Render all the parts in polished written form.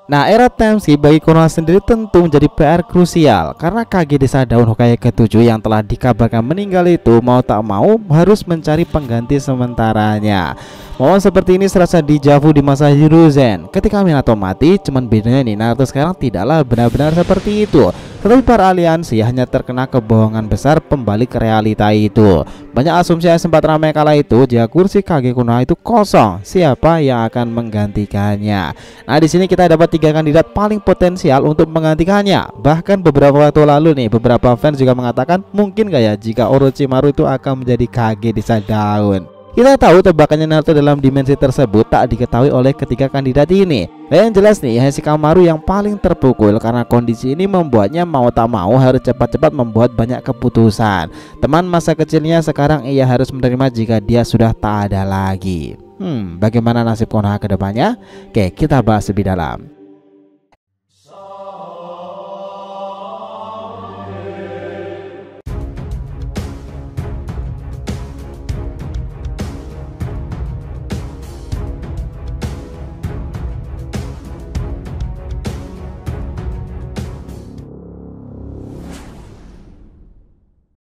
Nah, era time skip bagi Konoha sendiri tentu menjadi PR krusial karena Kage Desa Daun Hokage ke-7 yang telah dikabarkan meninggal itu mau tak mau harus mencari pengganti sementaranya. Momen seperti ini serasa dejavu di masa Hiruzen. Ketika Minato mati, cuman bedanya nih Naruto sekarang tidaklah benar-benar seperti itu. Tetapi para aliansi hanya terkena kebohongan besar pembalik realita itu. Banyak asumsi yang sempat ramai kala itu jika kursi Kage Konoha itu kosong, siapa yang akan menggantikannya. Nah, di sini kita dapat 3 kandidat paling potensial untuk menggantikannya. Bahkan beberapa waktu lalu nih, beberapa fans juga mengatakan mungkin gak ya jika Orochimaru itu akan menjadi Kage Desa Daun. Kita tahu tebakannya Naruto dalam dimensi tersebut tak diketahui oleh ketiga kandidat ini. Dan yang jelas nih, Shikamaru yang paling terpukul karena kondisi ini membuatnya mau tak mau harus cepat-cepat membuat banyak keputusan. Teman masa kecilnya sekarang ia harus menerima jika dia sudah tak ada lagi. Bagaimana nasib Konoha ke depannya? Oke, kita bahas lebih dalam.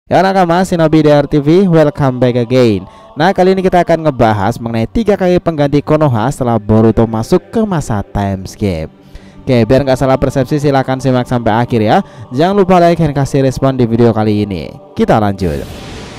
Ya nakama Shinobi DR TV, welcome back again. Nah, kali ini kita akan ngebahas mengenai 3 kaki pengganti Konoha setelah Boruto masuk ke masa time skip. Oke, biar nggak salah persepsi silahkan simak sampai akhir ya. Jangan lupa like dan kasih respon di video kali ini. Kita lanjut.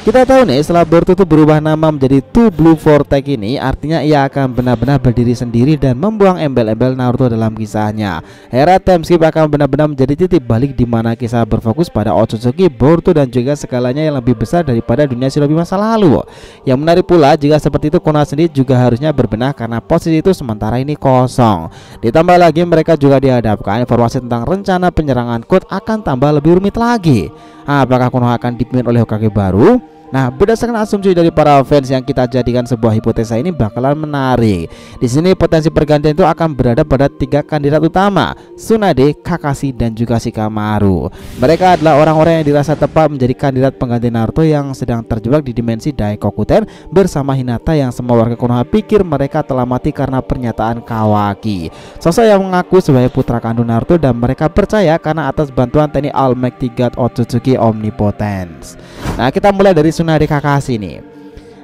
Kita tahu nih, setelah Boruto itu berubah nama menjadi Two Blue Vortex ini, artinya ia akan benar-benar berdiri sendiri dan membuang embel-embel Naruto dalam kisahnya. Era time skip akan benar-benar menjadi titik balik di mana kisah berfokus pada Otsutsuki, Boruto dan juga segalanya yang lebih besar daripada dunia shinobi masa lalu. Yang menarik pula, jika seperti itu Konoha sendiri juga harusnya berbenah karena posisi itu sementara ini kosong. Ditambah lagi mereka juga dihadapkan informasi tentang rencana penyerangan Code akan tambah lebih rumit lagi. Apakah Konoha akan dipimpin oleh Hokage baru? Nah, berdasarkan asumsi dari para fans yang kita jadikan sebuah hipotesa ini bakalan menarik. Di sini potensi pergantian itu akan berada pada 3 kandidat utama, Tsunade, Kakashi, dan juga Shikamaru. Mereka adalah orang-orang yang dirasa tepat menjadi kandidat pengganti Naruto yang sedang terjebak di dimensi Daikokuten bersama Hinata yang semua warga Konoha pikir mereka telah mati karena pernyataan Kawaki. Sosok yang mengaku sebagai putra kandung Naruto dan mereka percaya karena atas bantuan teknik Almighty God Otsutsuki Omnipotence. Nah, kita mulai dari Tsunade Kakashi nih.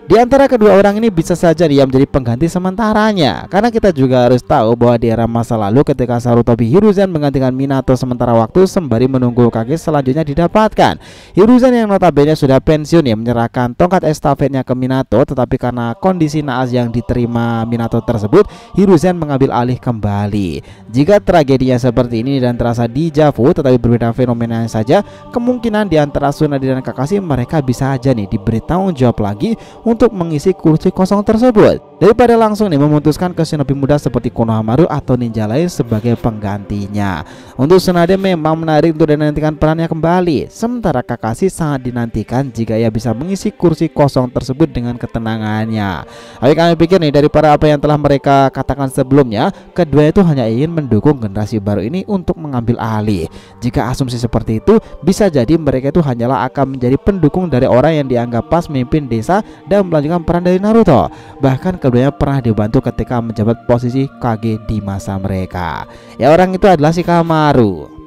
Di antara kedua orang ini bisa saja dia menjadi pengganti sementaranya, karena kita juga harus tahu bahwa di era masa lalu ketika Sarutobi Hiruzen menggantikan Minato sementara waktu sembari menunggu Kage selanjutnya didapatkan. Hiruzen yang notabene sudah pensiun ya menyerahkan tongkat estafetnya ke Minato, tetapi karena kondisi naas yang diterima Minato tersebut, Hiruzen mengambil alih kembali. Jika tragedinya seperti ini dan terasa dejavu tetapi berbeda fenomenanya saja, kemungkinan di antara Tsunade dan Kakashi mereka bisa aja nih diberi tanggung jawab lagi untuk mengisi kursi kosong tersebut daripada langsung nih memutuskan ke shinobi muda seperti Konohamaru atau ninja lain sebagai penggantinya. Untuk Tsunade memang menarik untuk dinantikan perannya kembali, sementara Kakashi sangat dinantikan jika ia bisa mengisi kursi kosong tersebut dengan ketenangannya. Tapi kami pikir nih, daripada apa yang telah mereka katakan sebelumnya, kedua itu hanya ingin mendukung generasi baru ini untuk mengambil alih. Jika asumsi seperti itu, bisa jadi mereka itu hanyalah akan menjadi pendukung dari orang yang dianggap pas memimpin desa dan melanjutkan peran dari Naruto. Bahkan keduanya pernah dibantu ketika menjabat posisi Kage di masa mereka. Ya, orang itu adalah Shikamaru.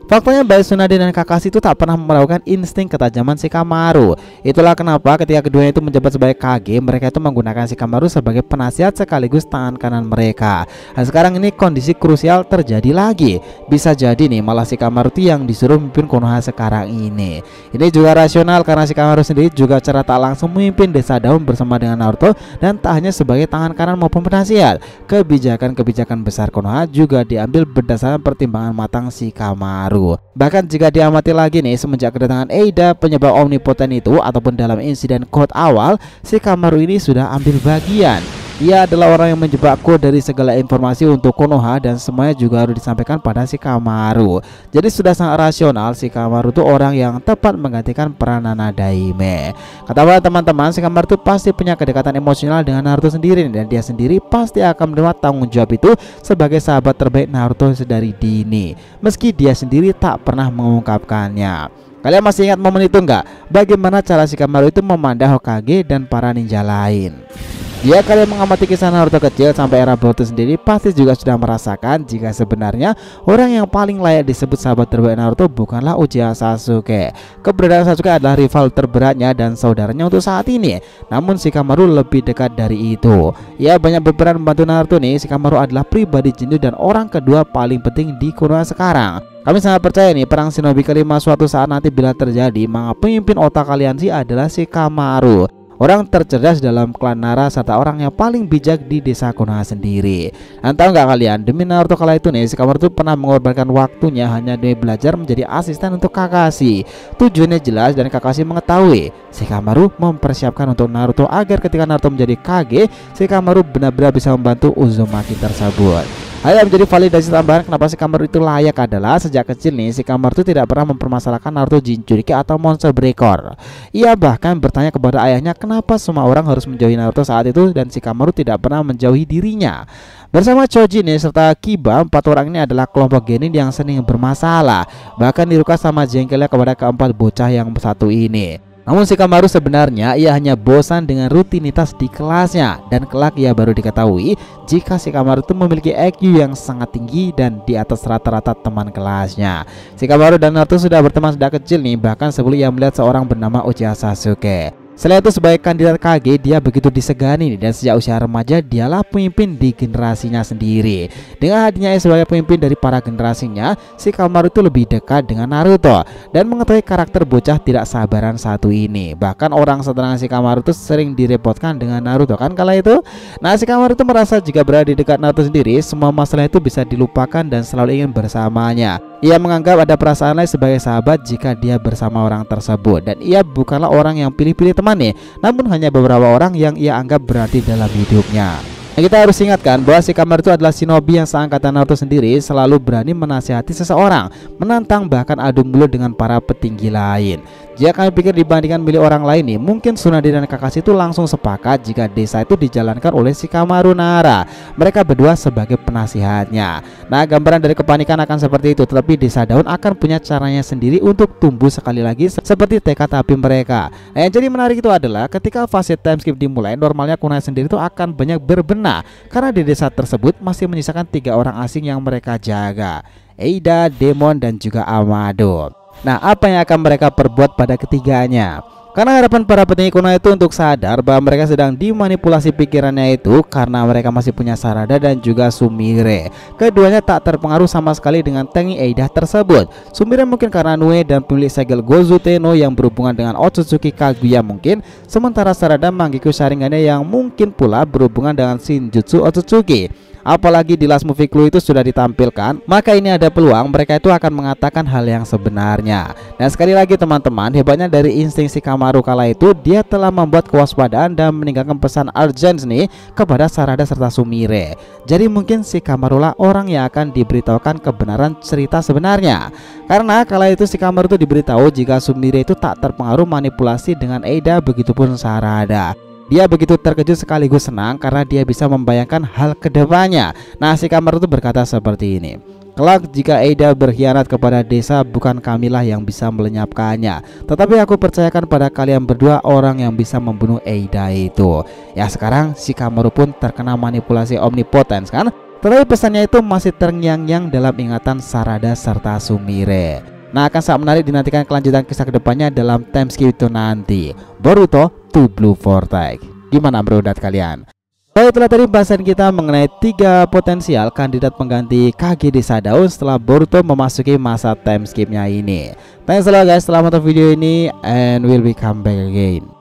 Faktanya baik Tsunade dan Kakashi itu tak pernah meragukan insting ketajaman Shikamaru. Itulah kenapa ketika keduanya itu menjabat sebagai Kage, mereka itu menggunakan Shikamaru sebagai penasihat sekaligus tangan kanan mereka. Dan sekarang ini kondisi krusial terjadi lagi. Bisa jadi nih malah Shikamaru itu yang disuruh memimpin Konoha sekarang ini. Ini juga rasional karena Shikamaru sendiri juga secara tak langsung memimpin Desa Daun bersama dengan Naruto, dan tak hanya sebagai tangan kanan maupun penasihat. Kebijakan-kebijakan besar Konoha juga diambil berdasarkan pertimbangan matang Shikamaru. Bahkan jika diamati lagi nih, semenjak kedatangan Eida penyebab omnipoten itu ataupun dalam insiden Code awal, Shikamaru ini sudah ambil bagian. Ia adalah orang yang menjebak Code dari segala informasi untuk Konoha dan semuanya juga harus disampaikan pada Shikamaru. Jadi sudah sangat rasional Shikamaru itu orang yang tepat menggantikan peran Nana Daime. Kata para teman-teman, Shikamaru itu pasti punya kedekatan emosional dengan Naruto sendiri, dan dia sendiri pasti akan menerima tanggung jawab itu sebagai sahabat terbaik Naruto sedari dini, meski dia sendiri tak pernah mengungkapkannya. Kalian masih ingat momen itu enggak? Bagaimana cara Shikamaru itu memandang Hokage dan para ninja lain? Jika kalian mengamati kisah Naruto kecil sampai era Boruto sendiri, pasti juga sudah merasakan jika sebenarnya orang yang paling layak disebut sahabat terbaik Naruto bukanlah Uchiha Sasuke. Keberadaan Sasuke adalah rival terberatnya dan saudaranya untuk saat ini. Namun Shikamaru lebih dekat dari itu. Ia banyak berperan membantu Naruto nih. Shikamaru adalah pribadi jenuh dan orang kedua paling penting di Konoha sekarang. Kami sangat percaya nih perang shinobi kelima suatu saat nanti bila terjadi, maka pemimpin otak aliansi adalah Shikamaru, orang tercerdas dalam klan Nara serta orang yang paling bijak di desa Konoha sendiri. Dan tahu nggak kalian, demi Naruto kala itu nih, Shikamaru tuh pernah mengorbankan waktunya hanya demi belajar menjadi asisten untuk Kakashi. Tujuannya jelas dan Kakashi mengetahui. Shikamaru mempersiapkan untuk Naruto agar ketika Naruto menjadi Kage, Shikamaru benar-benar bisa membantu Uzumaki tersebut. Hal yang menjadi validasi tambahan kenapa Shikamaru itu layak adalah sejak kecil nih Shikamaru itu tidak pernah mempermasalahkan Naruto Jinchuriki atau Monster Breaker. Ia bahkan bertanya kepada ayahnya kenapa semua orang harus menjauhi Naruto saat itu dan Shikamaru tidak pernah menjauhi dirinya. Bersama Choji nih serta Kiba, 4 orang ini adalah kelompok genin yang sering bermasalah. Bahkan Iruka sama jengkelnya kepada keempat bocah yang satu ini. Namun Shikamaru sebenarnya ia hanya bosan dengan rutinitas di kelasnya, dan kelak ia baru diketahui jika Shikamaru itu memiliki IQ yang sangat tinggi dan di atas rata-rata teman kelasnya. Shikamaru dan Naruto sudah berteman sejak kecil nih, bahkan sebelum ia melihat seorang bernama Uchiha Sasuke. Selain itu sebagai kandidat Kage dia begitu disegani dan sejak usia remaja dialah pemimpin di generasinya sendiri. Dengan hadirnya sebagai pemimpin dari para generasinya, Shikamaru itu lebih dekat dengan Naruto dan mengetahui karakter bocah tidak sabaran satu ini. Bahkan orang setenang Shikamaru itu sering direpotkan dengan Naruto kan kala itu. Nah, Shikamaru itu merasa jika berada di dekat Naruto sendiri semua masalah itu bisa dilupakan dan selalu ingin bersamanya. Ia menganggap ada perasaan lain sebagai sahabat jika dia bersama orang tersebut, dan ia bukanlah orang yang pilih-pilih teman nih, namun hanya beberapa orang yang ia anggap berarti dalam hidupnya. Nah, kita harus ingatkan bahwa Shikamaru itu adalah shinobi yang seangkatan Naruto sendiri, selalu berani menasihati seseorang, menantang bahkan adu mulut dengan para petinggi lain. Jika kami pikir dibandingkan milik orang lain nih, mungkin Tsunade dan Kakashi itu langsung sepakat jika desa itu dijalankan oleh Shikamaru Nara. Mereka berdua sebagai penasihatnya. Nah, gambaran dari kepanikan akan seperti itu, tetapi desa daun akan punya caranya sendiri untuk tumbuh sekali lagi seperti tekad api mereka. Nah, yang jadi menarik itu adalah ketika fase time skip dimulai, normalnya Konoha sendiri itu akan banyak berbenah karena di desa tersebut masih menyisakan 3 orang asing yang mereka jaga, Eida, Demon, dan juga Amado. Nah, apa yang akan mereka perbuat pada ketiganya? Karena harapan para petinggi Konoha itu untuk sadar bahwa mereka sedang dimanipulasi pikirannya itu karena mereka masih punya Sarada dan juga Sumire. Keduanya tak terpengaruh sama sekali dengan Tengi Eida tersebut. Sumire mungkin karena Nue dan pemilik segel Gozu Tenno yang berhubungan dengan Otsutsuki Kaguya mungkin, sementara Sarada Mangekyou Sharingannya yang mungkin pula berhubungan dengan Shinjutsu Otsutsuki. Apalagi di last movie clue itu sudah ditampilkan, maka ini ada peluang mereka itu akan mengatakan hal yang sebenarnya. Dan sekali lagi teman-teman, hebatnya dari insting Shikamaru kala itu, dia telah membuat kewaspadaan dan meninggalkan pesan urgent nih kepada Sarada serta Sumire. Jadi mungkin Shikamaru lah orang yang akan diberitahukan kebenaran cerita sebenarnya. Karena kala itu Shikamaru itu diberitahu jika Sumire itu tak terpengaruh manipulasi dengan Eida, begitupun Sarada. Dia begitu terkejut sekaligus senang karena dia bisa membayangkan hal kedepannya. Nah, Shikamaru itu berkata seperti ini. Kelak jika Eida berkhianat kepada desa, bukan kamilah yang bisa melenyapkannya, tetapi aku percayakan pada kalian berdua orang yang bisa membunuh Eida itu. Ya, sekarang Shikamaru pun terkena manipulasi omnipotence kan, tetapi pesannya itu masih terngiang-ngiang dalam ingatan Sarada serta Sumire. Nah, akan sangat menarik dinantikan kelanjutan kisah kedepannya dalam time skip itu nanti. Boruto to Blue Vortex. Gimana menurut kalian? Itulah tadi bahasan kita mengenai 3 potensial kandidat pengganti Kage Desa Daun setelah Boruto memasuki masa time skipnya ini. Thanks a lot guys telah menonton video ini, and we'll be come back again.